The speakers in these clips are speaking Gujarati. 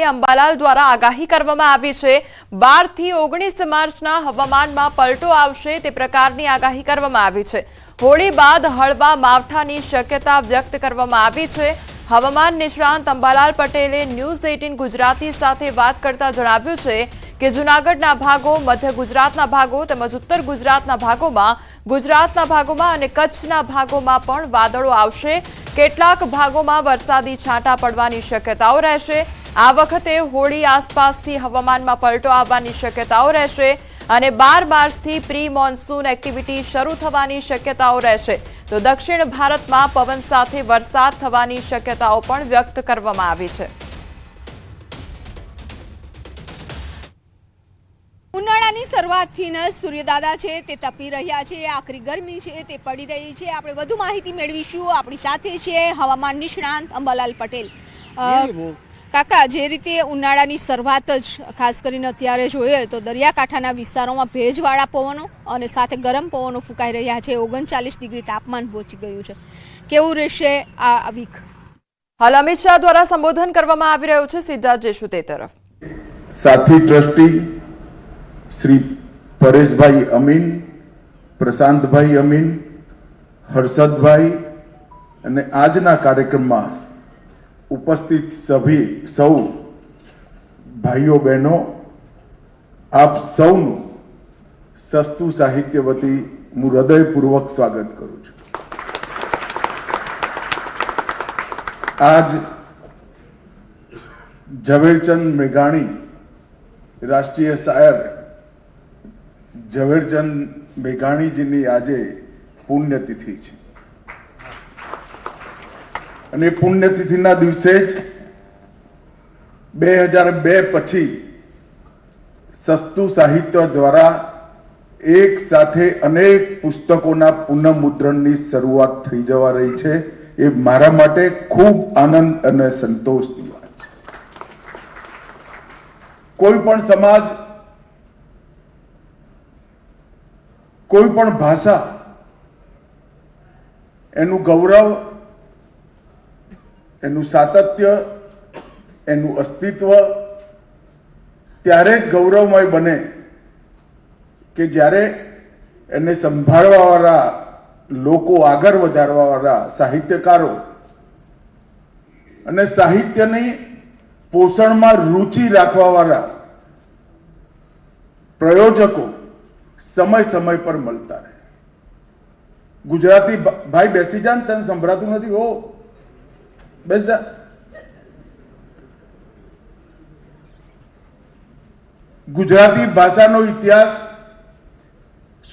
અંબાલાલ દ્વારા આગાહી કરવામાં આવી છે 12 થી 19 માર્ચના હવામાનમાં પલટો આવશે તે પ્રકારની આગાહી કરવામાં આવી છે। હોળી બાદ હળવા માવઠાની શક્યતા વ્યક્ત કરવામાં આવી છે। હવામાન નિષ્ણાંત અંબાલાલ પટેલે ન્યૂઝ 18 ગુજરાતી સાથે વાત કરતા જણાવ્યું છે કે જૂનાગઢના ભાગો, મધ્ય ગુજરાતના ભાગો તેમજ ઉત્તર ગુજરાતના ભાગોમાં અને કચ્છના ભાગોમાં પણ વાદળો આવશે। કેટલાક ભાગોમાં વરસાદી છાંટા પડવાની શક્યતાઓ રહેશે। આ વખતે હોળી આસપાસથી હવામાનમાં પલટો આવવાની શક્યતાઓ રહેશે અને 12 માર્ચથી પ્રી મોન્સૂન એક્ટિવિટી શરૂ થવાની શક્યતાઓ રહેશે। તો દક્ષિણ ભારતમાં પવન સાથે વરસાદ થવાની શક્યતાઓ પણ વ્યક્ત કરવામાં આવી છે। ઉનાળાની શરૂઆતથી જ સૂર્યદાદા છે તે તપી રહ્યા છે, આકરી ગરમી છે તે પડી રહી છે। આપણે વધુ માહિતી મેળવીશું। આપણી સાથે છે હવામાન નિષ્ણાંત અંબાલાલ પટેલ। કાકા, જે રીતે ઉનાળાની શરૂઆત જ ખાસ કરીને અત્યારે જોઈએ તો દરિયાકાંઠાના વિસ્તારોમાં ભેજવાળા પવનો અને સાથે ગરમ પવનો ફૂંકાઈ રહ્યા છે। 39 ડિગ્રી તાપમાન પહોંચી ગયું છે। કેવું રહેશે આ વીક? હાલ અમિત શાહ દ્વારા સંબોધન કરવામાં આવી રહ્યું છે, સીધા જઈશું તે તરફ। साथी ट्रस्टी श्री परेशभाई अमीन, प्रशांतभाई अमीन, हर्षदभाई અને આજના કાર્યક્રમમાં ઉપસ્થિત સૌ ભાઈઓ બહેનો, આપ સૌનું સસ્તું સાહિત્ય વતી હું હૃદયપૂર્વક સ્વાગત કરું છું। આજ ઝવેરચંદ મેઘાણી, રાષ્ટ્રીય શાયર ઝવેરચંદ મેઘાણીજીની આજે પુણ્યતિથિ છે અને પુણ્યતિથિના દિવસે જ 2002 પછી સસ્તું સાહિત્ય દ્વારા એક સાથે અનેક પુસ્તકોના પુનઃમુદ્રણની શરૂઆત થઈ જવા રહી છે। એ મારા માટે ખૂબ આનંદ અને સંતોષની વાત છે। કોઈ પણ સમાજ, કોઈ પણ ભાષા, એનું ગૌરવ, એનું સાતત્ય, એનું અસ્તિત્વ ત્યારે જ ગૌરવમય બને કે જ્યારે એને સંભાળવાવાળા લોકો, આગળ વધારવાવાળા સાહિત્યકારો અને સાહિત્યની પોષણમાં રુચિ રાખવાવાળા પ્રયોજકો સમય સમય પર મળતા રહે। ગુજરાતી ભાઈ બેસી જા, તને સંભળાતું નથી? હો, બેસ જા। ગુજરાતી ભાષાનો ઇતિહાસ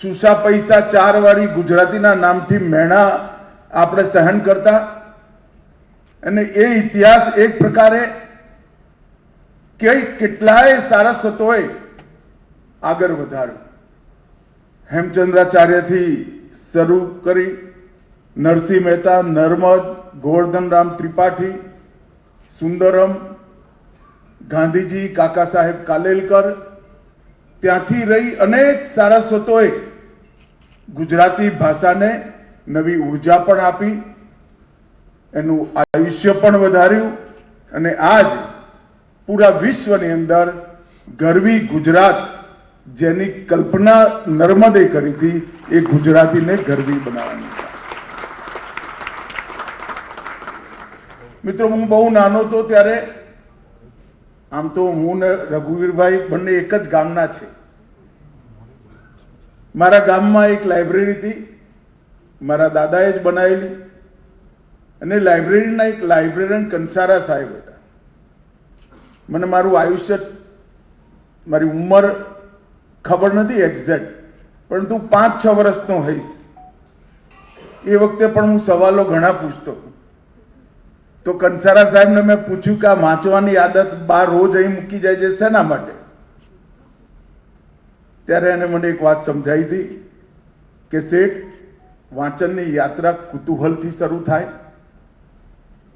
સુસા પૈસા 4 વાળી ગુજરાતીના નામથી મેણા આપણે સહન કરતા અને એ ઇતિહાસ એક પ્રકારે કેટલાય સારસ્વતોએ આગળ વધાર્યો। હેમચંદ્રાચાર્યથી શરૂ કરી નરસિંહ મહેતા, નર્મદ, ગોવર્ધનરામ ત્રિપાઠી, સુંદરમ, ગાંધીજી, કાકા સાહેબ કાલેલકર, ત્યાંથી રહી અનેક સારસ્વતોએ ગુજરાતી ભાષાને નવી ઉર્જા પણ આપી, એનું આયુષ્ય પણ વધાર્યું અને આજ પૂરા વિશ્વની અંદર ગરવી ગુજરાત જેની કલ્પના નર્મદે કરી હતી એ ગુજરાતીને ગરવી બનાવવાની છે। મિત્રો, હું બહુ નાનો હતો ત્યારે, આમ તો હું ને રઘુવીરભાઈ બંને એક જ ગામના છે। મારા ગામમાં એક લાઇબ્રેરી હતી, મારા દાદાએ જ બનાવેલી અને લાઇબ્રેરીના એક લાઇબ્રેરિયન કંસારા સાહેબ હતા। મને મારું આયુષ્ય, મારી ઉંમર ખબર નથી એક્ઝેક્ટ, પરંતુ 5-6 વર્ષનો હઈશ। એ વખતે પણ હું સવાલો ઘણા પૂછતો તો કંસારા સાહેબને મેં પૂછ્યું કે આ વાંચવાની આદત બહાર રોજ અહીં મૂકી જાય છે, શેના માટે? ત્યારે એને મને એક વાત સમજાવી હતી કે શેઠ, વાંચનની યાત્રા કુતૂહલથી શરૂ થાય,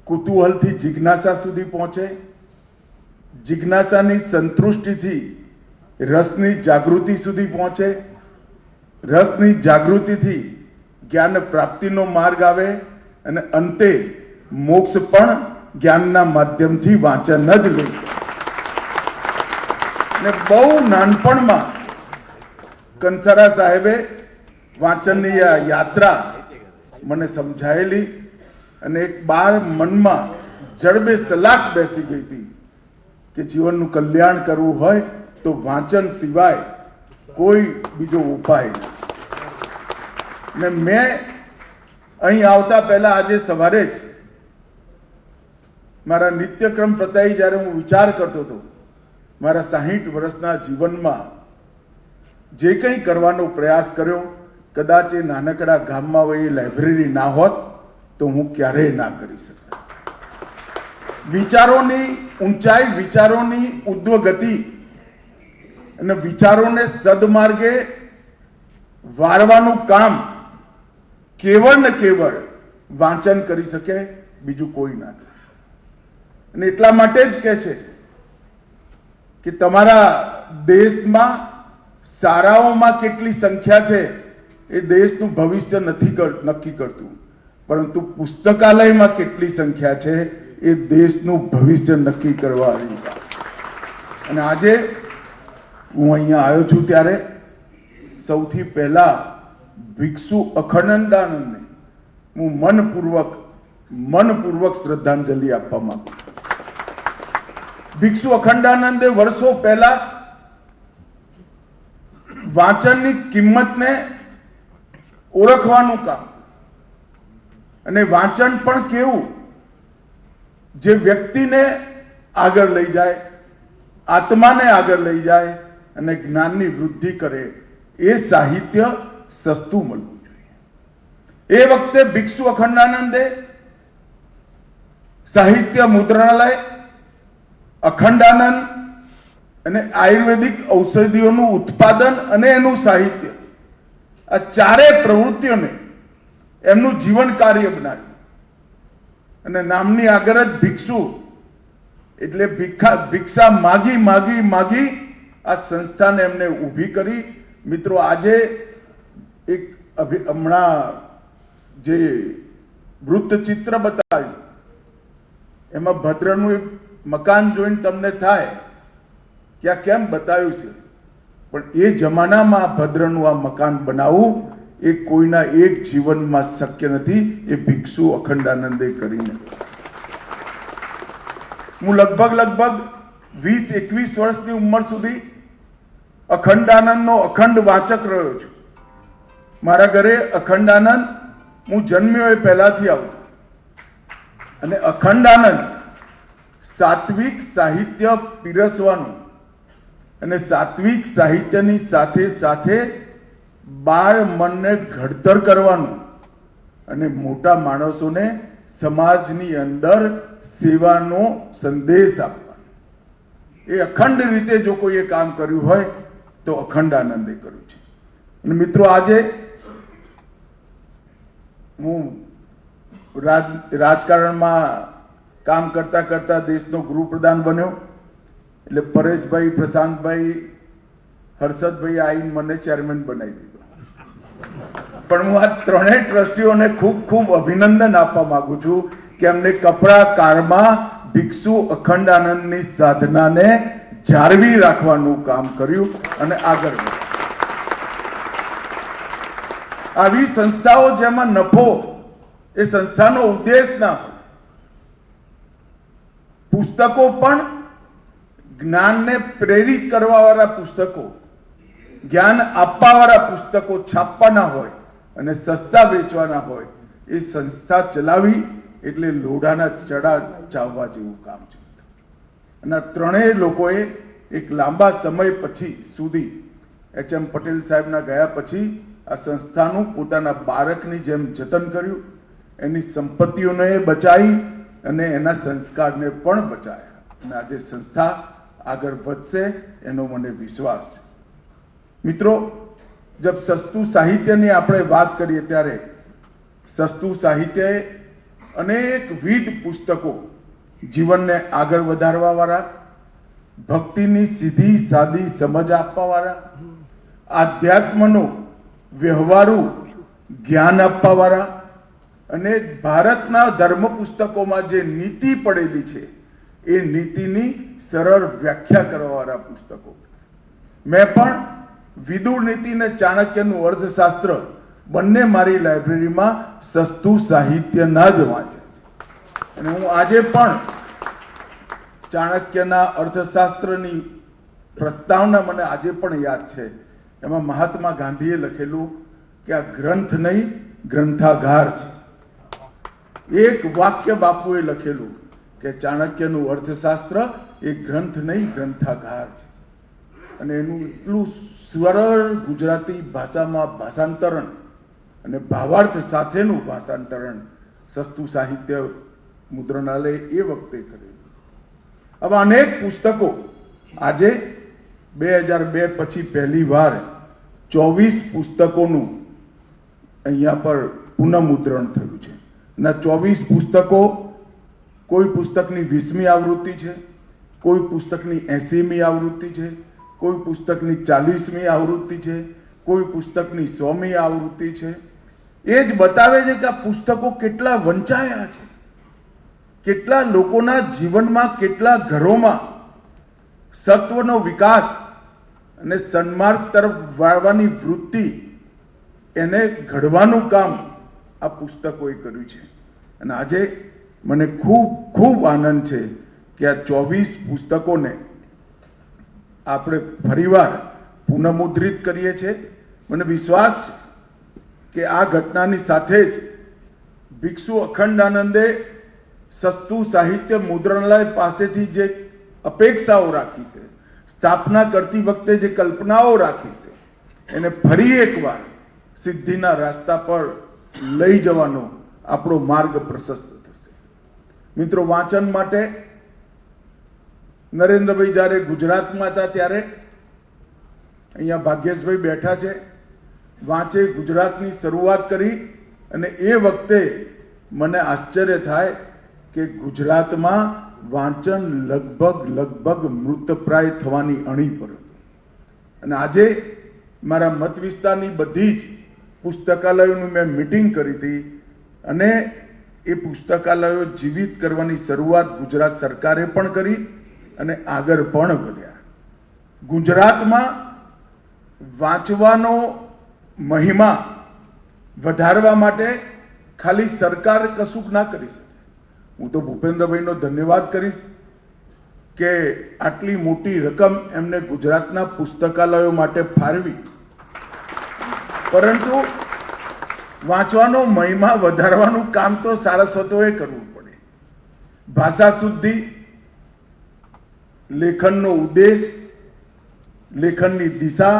કુતૂહલથી જિજ્ઞાસા સુધી પહોંચે, જિજ્ઞાસાની સંતૃષ્ટિથી રસની જાગૃતિ સુધી પહોંચે, રસની જાગૃતિથી જ્ઞાન પ્રાપ્તિનો માર્ગ આવે અને અંતે મોક્ષ પણ જ્ઞાનના માધ્યમથી વાંચન જ લે। ને બહુ નાનપણમાં કંસારા સાહેબે વાંચનની આ યાત્રા મને સમજાયેલી અને એક બાર મનમાં જડબે સલાક બેસી ગઈ હતી કે જીવનનું કલ્યાણ કરવું હોય તો વાંચન સિવાય કોઈ બીજો ઉપાય નહીં. ને મેં અહીં આવતા પહેલા આજે સવારે જ મારા નિત્યક્રમ પતાઈ જ્યારે હું વિચાર કરતો હતો મારા 60 વર્ષના જીવનમાં જે કંઈ કરવાનો પ્રયાસ કર્યો, કદાચ એ નાનકડા ગામમાં હોય એ લાઇબ્રેરી ના હોત તો હું ક્યારેય ના કરી શકત. વિચારોની ઊંચાઈ, વિચારોની ઉદ્વ ગતિ અને વિચારોને સદમાર્ગે વાળવાનું કામ કેવળ ને કેવળ વાંચન કરી શકે, બીજું કોઈ ના કરી શકે. અને એટલા માટે જ કહે છે કે તમારા દેશમાં શાળાઓમાં કેટલી સંખ્યા છે એ દેશનું ભવિષ્ય નથી નક્કી કરતું, પરંતુ પુસ્તકાલયમાં કેટલી સંખ્યા છે એ દેશનું ભવિષ્ય નક્કી કરવા આવી. અને આજે હું અહીંયા આવ્યો છું ત્યારે સૌથી પહેલા ભિક્ષુ અખંડાનંદને હું મનપૂર્વક શ્રદ્ધાંજલિ આપવા માંગુ છું. ભિક્ષુ અખંડાનંદે વર્ષો પહેલા વાંચનની કિંમતને ઓળખવાનું કામ, અને વાંચન પણ કેવું જે વ્યક્તિને આગળ લઈ જાય, આત્માને આગળ લઈ જાય અને જ્ઞાનની વૃદ્ધિ કરે, એ સાહિત્ય સસ્તું મળવું જોઈએ. એ વખતે ભિક્ષુ અખંડાનંદે સાહિત્ય મુદ્રણાલય, અખંડાનંદ અને આયુર્વેદિક ઔષધિઓનું ઉત્પાદન અને એનું સાહિત્ય, આ ચારેય પ્રવૃત્તિઓને એમનું જીવન કાર્ય બનાવ્યું. અને નામની આગળ જ ભિક્ષુ એટલે ભિક્ષા માગી માગી માગી આ સંસ્થાને એમને ઊભી કરી. મિત્રો, આજે એક હમણાં જે વૃત્તચિત્ર બતાવ્યું એમાં ભદ્રનું એક મકાન જોઈને તમને થાય કે આ કેમ બતાવ્યું છે, પણ એ જમાનામાં ભદ્રનું આ મકાન બનાવવું એ કોઈના એક જીવનમાં શક્ય નથી. એ ભિક્ષુ અખંડાનંદે કરીને હું લગભગ 20-21 વર્ષની ઉંમર સુધી અખંડાનંદનો અખંડ વાચક રહ્યો છું. મારા ઘરે અખંડાનંદ હું જન્મ્યો એ પહેલાથી આવું. અને અખંડાનંદ સાત્વિક સાહિત્ય પીરસવાનું અને સાત્વિક સાહિત્યની સાથે સાથે બાળ મનને ઘડતર કરવાનું અને મોટા માણસોને સમાજની અંદર સેવાનો સંદેશ આપવાનો, એ અખંડ રીતે જો કોઈએ કામ કર્યું હોય તો અખંડાનંદે કર્યું છે. અને મિત્રો, આજે હું રાજકારણમાં કામ કરતા કરતા દેશનો ગૃહપ્રધાન બન્યો. એટલે પરેશભાઈ, પ્રશાંતભાઈ, હર્ષદભાઈ આવીને મને ચેરમેન બનાવી દીધો. પણ હું આ ત્રણેય ટ્રસ્ટીઓને ખૂબ ખૂબ અભિનંદન આપવા માંગુ છું કે એમને કપરા કાળમાં ભિક્ષુ અખંડાનંદની સાધનાને જાળવી રાખવાનું કામ કર્યું અને આગળ વધ્યું. આવી સંસ્થાઓ જેમાં નફો એ સંસ્થાનો ઉદ્દેશ ના હોય. પુસ્તકો પણ જ્ઞાનને પ્રેરિત કરવા વાળા પુસ્તકો, જ્ઞાન આપવા વાળા પુસ્તકો છાપવાના હોય અને સસ્તા વેચવાના હોય, એ સંસ્થા ચલાવી એટલે લોઢાના ચડા ચાવવા જેવું કામ છે. અને આ ત્રણેય લોકોએ એક લાંબા સમય પછી સુધી એચ.એમ. પટેલ સાહેબના ગયા પછી આ સંસ્થાનું પોતાના બાળકની જેમ જતન કર્યું, એની સંપત્તિઓને બચાવી અને એના સંસ્કારને પણ બચાવ્યા. અને આજે સંસ્થા આગળ વધશે એનો મને વિશ્વાસ છે. મિત્રો, જબ સસ્તું સાહિત્યની આપણે વાત કરીએ ત્યારે સસ્તું સાહિત્ય અનેકવિધ પુસ્તકો જીવનને આગળ વધારવા વાળા, ભક્તિની સીધી સાદી સમજ આપવા વાળા, આધ્યાત્મનો વ્યવહારુ જ્ઞાન આપવા વાળા અને ભારતના ધર્મ પુસ્તકોમાં જે નીતિ પડેલી છે એ નીતિની સરળ વ્યાખ્યા કરવા વાળા પુસ્તકો. મેં પણ વિદુર નીતિ અને ચાણક્યનું અર્થશાસ્ત્ર બંને મારી લાઇબ્રેરીમાં સસ્તું સાહિત્યના જ વાંચ્યા છે. અને હું આજે પણ ચાણક્યના અર્થશાસ્ત્રની પ્રસ્તાવના મને આજે પણ યાદ છે. એમાં મહાત્મા ગાંધીએ લખેલું કે આ ગ્રંથ નહીં ગ્રંથાગાર છે. એક વાક્ય બાપુએ લખેલું કે ચાણક્યનું અર્થશાસ્ત્ર એ ગ્રંથ નહીં ગ્રંથાગાર છે. અને એનું એટલું સરળ ગુજરાતી ભાષામાં ભાષાંતરણ અને ભાવાર્થ સાથેનું ભાષાંતરણ સસ્તું સાહિત્ય મુદ્રણાલય એ વખતે કરેલું. આવા અનેક પુસ્તકો આજે 2002 પછી પહેલી વાર 24 પુસ્તકોનું અહીંયા પર પુનઃમુદ્રણ થયું છે. ના 24 પુસ્તકો કોઈ પુસ્તકની 20મી આવૃત્તિ છે, કોઈ પુસ્તકની 80મી આવૃત્તિ છે, કોઈ પુસ્તકની 40મી આવૃત્તિ છે, કોઈ પુસ્તકની 100મી આવૃત્તિ છે. એ જ બતાવે છે કે આ પુસ્તકો કેટલા વંચાયા છે, કેટલા લોકોના જીવનમાં, કેટલા ઘરોમાં સત્વનો વિકાસ અને સન્માર્ગ તરફ વાળવાની વૃત્તિ એને ઘડવાનું કામ આ પુસ્તકોએ કર્યું છે. અને આજે મને ખૂબ ખૂબ આનંદ છે કે આ 24 પુસ્તકોને આપણે ફરીવાર પુનઃમુદ્રિત કરીએ છીએ. મને વિશ્વાસ છે કે આ ઘટનાની સાથે જ ભિક્ષુ અખંડાનંદે સસ્તું સાહિત્ય મુદ્રણાલય પાસેથી જે અપેક્ષાઓ રાખી છે, સ્થાપના કરતી વખતે જે કલ્પનાઓ રાખી છે, એને ફરી એકવાર સિદ્ધિના રસ્તા પર લઈ જવાનો આપણો માર્ગ પ્રશસ્ત થશે. મિત્રો, વાંચન માટે નરેન્દ્રભાઈ જ્યારે ગુજરાતમાં હતા ત્યારે અહીંયા ભાગ્યેશભાઈ બેઠા છે, વાંચે ગુજરાતની શરૂઆત કરી. અને એ વખતે મને આશ્ચર્ય થાય કે ગુજરાતમાં વાંચન લગભગ મૃતપ્રાય થવાની અણી પર હતું. અને આજે મારા મત વિસ્તારની બધી જ પુસ્તકાલયોની મેં મિટિંગ કરી હતી અને એ પુસ્તકાલયો જીવિત કરવાની શરૂઆત ગુજરાત સરકારે પણ કરી અને આગળ પણ વધ્યા. ગુજરાતમાં વાંચવાનો મહિમા વધારવા માટે ખાલી સરકાર કશું ના કરી શકે. હું તો ભૂપેન્દ્રભાઈનો ધન્યવાદ કરીશ કે આટલી મોટી રકમ એમને ગુજરાતના પુસ્તકાલયો માટે ફાળવી. પરંતુ વાંચવાનો મહિમા વધારવાનું કામ તો સારસ્વતોએ કરવું પડે. ભાષા શુદ્ધિ, લેખનનો ઉદ્દેશ, લેખનની દિશા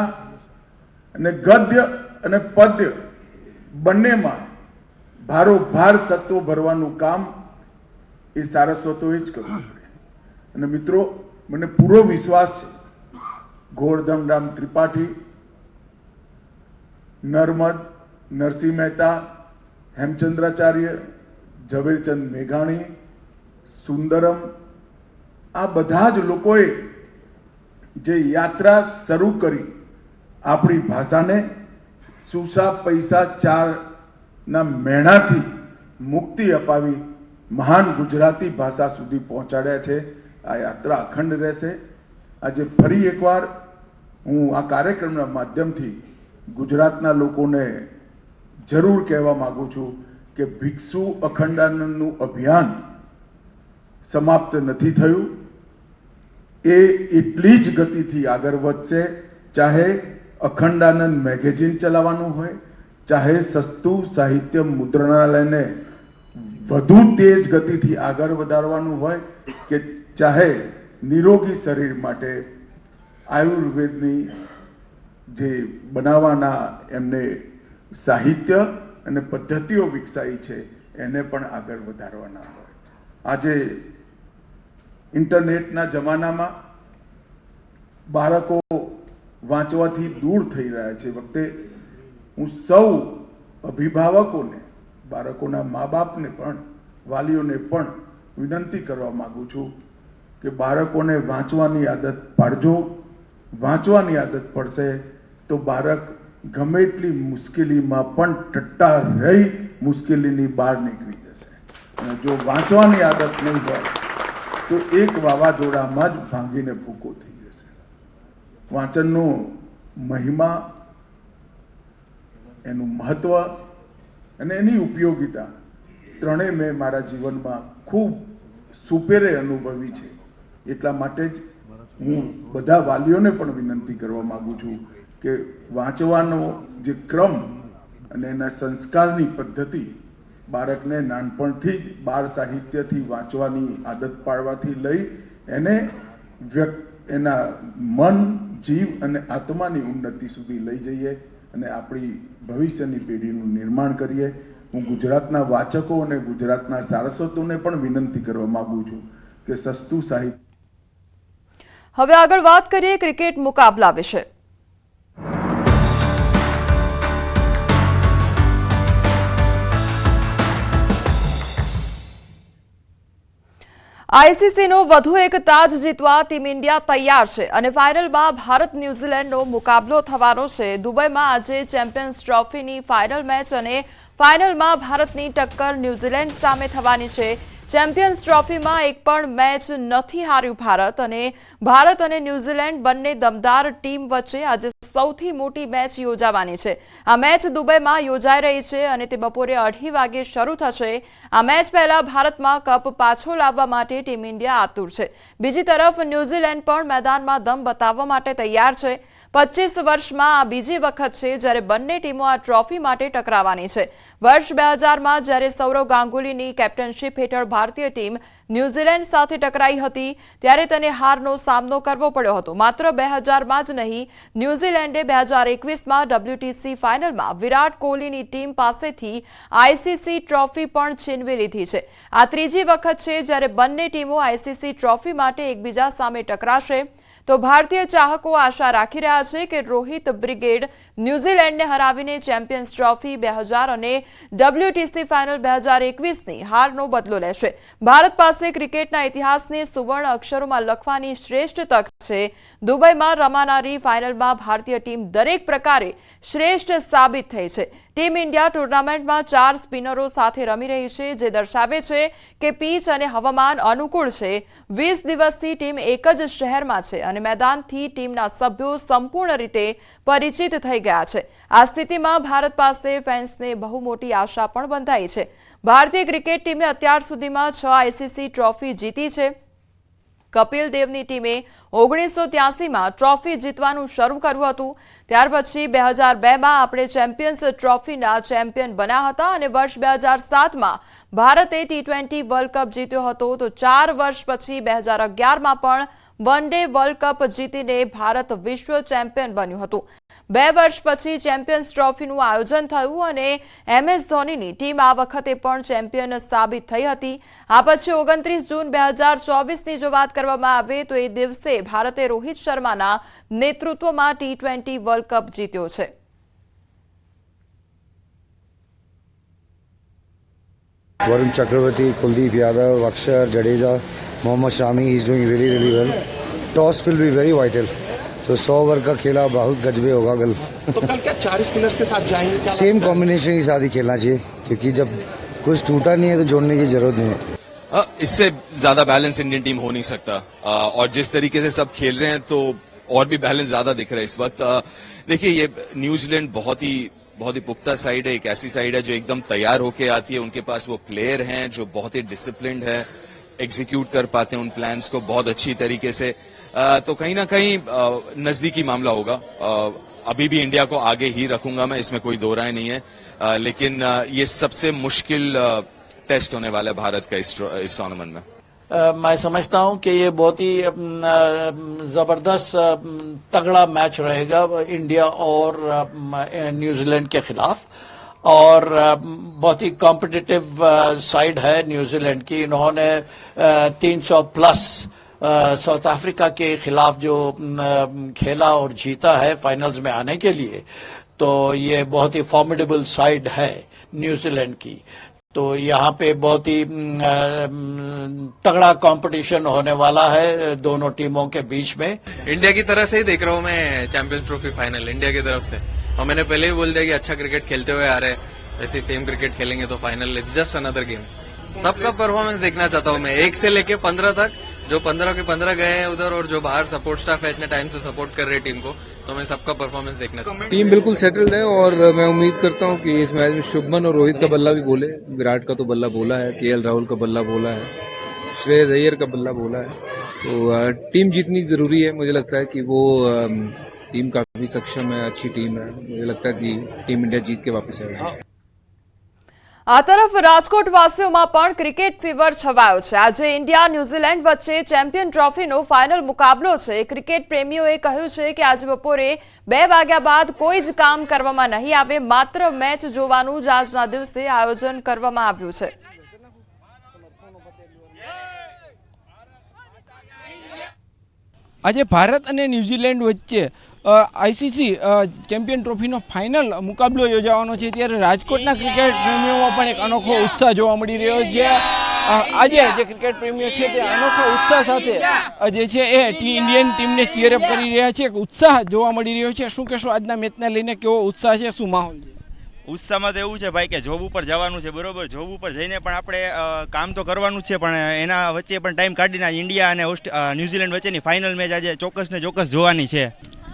અને ગદ્ય અને પદ્ય બંનેમાં ભારોભાર સત્વ ભરવાનું કામ એ સારસ્વતોએ જ કરવું પડે. અને મિત્રો, મને પૂરો વિશ્વાસ છે ગોવર્ધનરામ ત્રિપાઠી, નર્મદ, નરસિંહ મહેતા, હેમચંદ્રાચાર્ય, ઝવેરચંદ મેઘાણી, સુંદરમ, આ બધા જ લોકોએ જે યાત્રા શરૂ કરી આપણી ભાષાને સુસા પૈસા ચારના મેણાથી મુક્તિ અપાવી મહાન ગુજરાતી ભાષા સુધી પહોંચાડ્યા છે. આ યાત્રા અખંડ રહેશે. આજે ફરી એકવાર હું આ કાર્યક્રમના માધ્યમથી ગુજરાતના લોકોને જરૂર કહેવા માંગુ છું કે ભિક્ષુ અખંડાનંદનું અભિયાન સમાપ્ત નથી થયું. એ એટલી જ ગતિથી આગળ વધશે. ચાહે અખંડાનંદ મેગેઝિન ચલાવવાનું હોય, ચાહે સસ્તું સાહિત્ય મુદ્રણાલયને વધુ તેજ ગતિથી આગળ વધારવાનું હોય, કે ચાહે નિરોગી શરીર માટે આયુર્વેદની જે બનાવવાના એમને સાહિત્ય અને પદ્ધતિઓ વિકસાઈ છે એને પણ આગળ વધારવાના હોય. આજે ઇન્ટરનેટના જમાનામાં બાળકો વાંચવાથી દૂર થઈ રહ્યા છે. વખતે હું સૌ અભિભાવકોને, બાળકોના મા બાપને પણ, વાલીઓને પણ વિનંતી કરવા માંગુ છું કે બાળકોને વાંચવાની આદત પાડજો. વાંચવાની આદત પડશે તો બાળક ગમે એટલી મુશ્કેલીમાં પણ ટટ્ટા રહી મુશ્કેલીની બહાર નીકળી જશે. અને જો વાંચવાની આદત નહીં હોય તો એક વાવાઝોડામાં જ ભાંગીને ભૂકો થઈ જશે. વાંચનનો મહિમા, એનું મહત્વ અને એની ઉપયોગિતા ત્રણેય મેં મારા જીવનમાં ખૂબ સુપેરે અનુભવી છે. એટલા માટે જ હું બધા વાલીઓને પણ વિનંતી કરવા માંગુ છું કે વાંચવાનો જે ક્રમ અને એના સંસ્કારની પદ્ધતિ બાળકને નાનપણથી જ બાળ સાહિત્યથી વાંચવાની આદત પાડવાથી લઈ એને એના મન, જીવ અને આત્માની ઉન્નતિ સુધી લઈ જઈએ અને આપણી ભવિષ્યની પેઢીનું નિર્માણ કરીએ. હું ગુજરાતના વાચકો અને ગુજરાતના સારસ્વતોને પણ વિનંતી કરવા માંગુ છું કે સસ્તું સાહિત્ય. હવે આગળ વાત કરીએ ક્રિકેટ મુકાબલા વિશે. આઈસીસીનો વધુ એક તાજ જીતવા ટીમ ઇન્ડિયા તૈયાર છે અને ફાઇનલમાં ભારત ન્યૂઝીલેન્ડનો મુકાબલો થવાનો છે. દુબઈમાં આજે ચેમ્પિયન્સ ટ્રોફીની ફાઇનલ મેચ અને ફાઇનલમાં ભારતની ટક્કર ન્યૂઝીલેન્ડ સામે થવાની છે. ચેમ્પિયન્સ ટ્રોફીમાં એક પણ મેચ નથી હાર્યું ભારત અને ન્યૂઝીલેન્ડ બંને દમદાર ટીમ વચ્ચે આજે સૌથી મોટી મેચ યોજાવાની છે. આ મેચ દુબઈમાં યોજાઈ રહી છે અને તે બપોરે 2:30 વાગે શરૂ થશે. આ મેચ પહેલા ભારતમાં કપ પાછો લાવવા માટે ટીમ ઇન્ડિયા આતુર છે. બીજી તરફ ન્યૂઝીલેન્ડ પણ મેદાનમાં દમ બતાવવા માટે તૈયાર છે. 25 વર્ષમાં આ બીજી વખત છે જ્યારે બંને ટીમો આ ટ્રોફી માટે ટકરાવાની છે. વર્ષ 2000માં જ્યારે સૌરવ ગાંગુલીની કેપ્ટનશીપ હેઠળ ભારતીય ટીમ ન્યૂઝીલેન્ડ સાથે ટકરાઈ હતી ત્યારે તેને હારનો સામનો કરવો પડ્યો હતો. માત્ર 2000માં જ નહીં, ન્યૂઝીલેન્ડે 2021માં WTC ફાઇનલમાં વિરાટ કોહલીની ટીમ પાસેથી આઈસીસી ટ્રોફી પણ છીનવી લીધી છે. આ ત્રીજી વખત છે જ્યારે બંને ટીમો આઈસીસી ટ્રોફી માટે એકબીજા સામે ટકરાશે. તો ભારતીય ચાહકો આશા રાખી રહ્યા છે કે રોહિત બ્રિગેડ ન્યૂઝીલેન્ડને હરાવીને ચેમ્પિયન્સ ટ્રોફી 2000 અને WTC ફાઇનલ 2021ની હારનો બદલો લેશે. ભારત પાસે ક્રિકેટના ઇતિહાસને સુવર્ણ અક્ષરોમાં લખવાની શ્રેષ્ઠ તક છે. દુબઈમાં રમાનારી ફાઇનલમાં ભારતીય ટીમ દરેક પ્રકારે શ્રેષ્ઠ સાબિત થઈ છે. ટીમ ઇન્ડિયા ટુર્નામેન્ટમાં 4 સ્પિનરો સાથે રમી રહી છે, જે દર્શાવે છે કે પીચ અને હવામાન અનુકૂળ છે. 20 દિવસથી ટીમ એક જ શહેરમાં છે અને મેદાનથી ટીમના સભ્યો સંપૂર્ણ રીતે પરિચિત થઈ ગયા છે. આ સ્થિતિમાં ભારત પાસે ફેન્સને બહુ મોટી આશા પણ બંધાઈ છે. ભારતીય ક્રિકેટ ટીમે અત્યાર સુધીમાં 6 આઈસીસી ટ્રોફી જીતી છે. કપિલ દેવની ટીમે 1983માં ટ્રોફી જીતવાનું શરૂ કર્યું હતું. ત્યાર પછી 2002માં આપણે ચેમ્પિયન્સ ટ્રોફીના ચેમ્પિયન બન્યા હતા અને વર્ષ 2007માં ભારતે T20 વર્લ્ડ કપ જીત્યો હતો. તો 4 વર્ષ પછી 2011માં પણ વન ડે વર્લ્ડ કપ જીતીને ભારત વિશ્વ ચેમ્પિયન બન્યું હતું. 2 વર્ષ પછી ચેમ્પિયન્સ ટ્રોફીનું આયોજન થયું અને MS ધોનીની ટીમ આ વખતે પણ ચેમ્પિયન સાબિત થઈ હતી. આ પછી 29 જૂન 2024ની જો વાત કરવામાં આવે તો એ દિવસે ભારતે રોહિત શર્માના નેતૃત્વમાં T20 વર્લ્ડ કપ જીત્યો છે. Varun Chakravarti, Kuldeep Yadav, Akshar, Jadeja, Mohammad Shami, he is doing really well. Toss will be very vital. So 100 over का खेला बहुत गजबे होगा कल. तो कल क्या 4 स्पिनर्स के साथ जाएंगे क्या? सेम कॉम्बिनेशन के साथ ही खेलना चाहिए क्योंकि जब कुछ टूटा नहीं है तो जोड़ने की जरूरत नहीं है. इससे ज्यादा बैलेंस इंडियन टीम हो नहीं सकता और जिस तरीके से सब खेल रहे हैं तो और भी बैलेंस ज्यादा दिख रहा है इस वक्त. देखिए ये न्यूजीलैंड बहुत ही पुख्ता साइड है. एक ऐसी साइड है जो एकदम तैयार होके आती है. उनके पास वो प्लेयर हैं जो बहुत ही डिसिप्लिन्ड है, एग्जीक्यूट कर पाते हैं उन प्लान्स को बहुत अच्छी तरीके से. तो कहीं ना कहीं नजदीकी मामला होगा. अभी भी इंडिया को आगे ही रखूंगा मैं, इसमें कोई दो राय नहीं है. लेकिन ये सबसे मुश्किल टेस्ट होने वाला है भारत का इस टूर्नामेंट में. मैं समझता हूं कि ये बहुत ही जबरदस्त तगड़ा मैच रहेगा इंडिया और न्यूजीलैंड के खिलाफ. और बहुत ही कॉम्पिटिटिव साइड है न्यूजीलैंड की. इन्होंने 300 प्लस साउथ अफ्रीका के खिलाफ जो खेला और जीता है फाइनल्स में आने के लिए. तो ये बहुत ही फॉर्मिडेबल साइड है न्यूजीलैंड की. तो यहाँ पे बहुत ही तगड़ा कंपटीशन होने वाला है दोनों टीमों के बीच में. इंडिया की तरफ से ही देख रहा हूँ मैं चैंपियंस ट्रॉफी फाइनल इंडिया की तरफ से. और मैंने पहले ही बोल दिया कि अच्छा क्रिकेट खेलते हुए आ रहे हैं, वैसे सेम क्रिकेट खेलेंगे तो final it's just another game. सबका परफॉर्मेंस देखना चाहता हूँ मैं, 1 से लेके 15 तक जो 15 के 15 गए हैं उधर और जो बाहर सपोर्ट स्टाफ है इतने टाइम से सपोर्ट कर रहे टीम को, तो हमें सबका परफॉर्मेंस देखना चाहिए। टीम बिल्कुल सेटल्ड है और मैं उम्मीद करता हूं कि इस मैच में शुभमन और रोहित का बल्ला भी बोले, विराट का तो बल्ला बोला है, केएल राहुल का बल्ला बोला है, श्रेयस अय्यर का बल्ला बोला है। तो टीम जीतनी जरूरी है। मुझे लगता है कि वो टीम काफी सक्षम है, अच्छी टीम है। मुझे लगता है कि टीम इंडिया जीत के वापस आएगी। આ તરફ રાજકોટવાસીઓમાં પણ ક્રિકેટ ફીવર છવાયો છે। આજે ઇન્ડિયા ન્યૂઝીલેન્ડ વચ્ચે ચેમ્પિયન ટ્રોફીનો ફાઇનલ મુકાબલો છે। ક્રિકેટ પ્રેમીઓએ કહ્યું છે કે આજે બપોરે 2 વાગ્યા બાદ કોઈ જ કામ કરવામાં નહીં આવે, માત્ર મેચ જોવાનું જ આજના દિવસે આયોજન કરવામાં આવ્યું છે। આજે ભારત અને ન્યૂઝીલેન્ડ વચ્ચે આઈસીસી ચેમ્પિયન ટ્રોફીનો ફાઇનલ મુકાબલો યોજાવાનો છે, ત્યારે રાજકોટના ક્રિકેટ પ્રેમીઓમાં પણ એક અનોખો ઉત્સાહ જોવા મળી રહ્યો છે। આજે જે ક્રિકેટ પ્રેમીઓ છે તે અનોખા ઉત્સાહ સાથે જે છે એ ઇન્ડિયન ટીમને ચીયરઅપ કરી રહ્યા છે, એક ઉત્સાહ જોવા મળી રહ્યો છે। શું કહેશો આજના મેચને લઈને, કેવો ઉત્સાહ છે, શું માહોલ છે? ઉત્સાહમાં તો એવું છે ભાઈ કે જોબ ઉપર જવાનું છે, બરોબર, જોબ ઉપર જઈને પણ આપણે કામ તો કરવાનું જ છે, પણ એના વચ્ચે પણ ટાઈમ કાઢીને ઇન્ડિયા અને ન્યૂઝીલેન્ડ વચ્ચેની ફાઇનલ મેચ આજે ચોક્કસ ને ચોક્કસ જોવાની છે।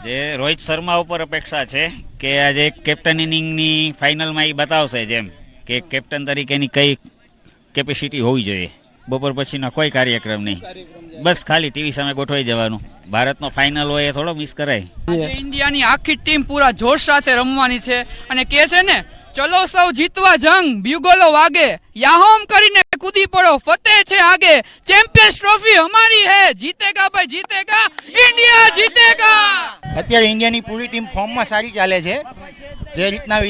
જે રોહિત શર્મા ઉપર અપેક્ષા છે કે આજે કેપ્ટન ઇનિંગની ફાઇનલમાં એ બતાવશે જેમ કે કેપ્ટન તરીકેની કઈ કેપેસિટી હોવી જોઈએ। બપોર પછીનો કોઈ કાર્યક્રમ નહીં, બસ ખાલી ટીવી સામે ગોઠવાઈ જવાનું। ભારતનો ફાઇનલ હોય એ થોડો મિસ કરાય। આજે ઇન્ડિયાની આખી ટીમ પૂરા જોશ સાથે રમવાની છે અને કે છે ને, ચલો સૌ જીતવા જંગ, બ્યુગોલો વાગે, યાહોમ કરીને કૂદી પડો, ફતેહ છે આગે, ચેમ્પિયન્સ ટ્રોફી હમારી હે, જીતેગા ભાઈ જીતેગા, ઇન્ડિયા જીતેગા। અત્યારે ઇન્ડિયાની પૂરી ટીમ ફોર્મમાં સારી ચાલે છે। જે રીતના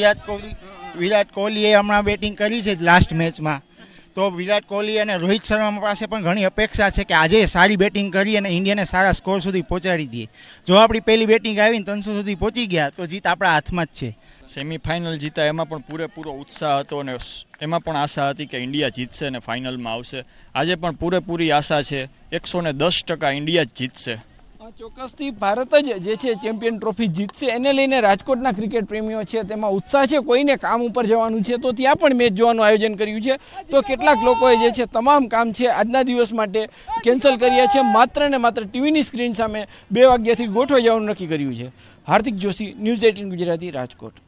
વિરાટ કોહલીએ હમણાં બેટિંગ કરી છે લાસ્ટ મેચમાં, તો વિરાટ કોહલી અને રોહિત શર્મા પાસે પણ ઘણી અપેક્ષા છે કે આજે સારી બેટિંગ કરી અને ઇન્ડિયાને સારા સ્કોર સુધી પહોંચાડી દઈએ। જો આપણી પહેલી બેટિંગ આવીને 300 સુધી પહોંચી ગયા તો જીત આપણા હાથમાં જ છે। સેમીફાઇનલ જીતા એમાં પણ પૂરેપૂરો ઉત્સાહ હતો અને એમાં પણ આશા હતી કે ઇન્ડિયા જીતશે અને ફાઇનલમાં આવશે। આજે પણ પૂરેપૂરી આશા છે, 110% ઇન્ડિયા જ જીતશે। ચોક્કસથી ભારત જ જે છે ચેમ્પિયન ટ્રોફી જીતશે, એને લઈને રાજકોટના ક્રિકેટ પ્રેમીઓ છે તેમાં ઉત્સાહ છે। કોઈને કામ ઉપર જવાનું છે તો ત્યાં પણ મેચ જોવાનું આયોજન કર્યું છે, તો કેટલાક લોકોએ જે છે તમામ કામ છે આજના દિવસ માટે કેન્સલ કર્યા છે, માત્ર ને માત્ર ટીવીની સ્ક્રીન સામે 2 વાગ્યાથી ગોઠવાઈ જવાનું નક્કી કર્યું છે। હાર્દિક જોશી, ન્યૂઝ 18 ગુજરાતી, રાજકોટ।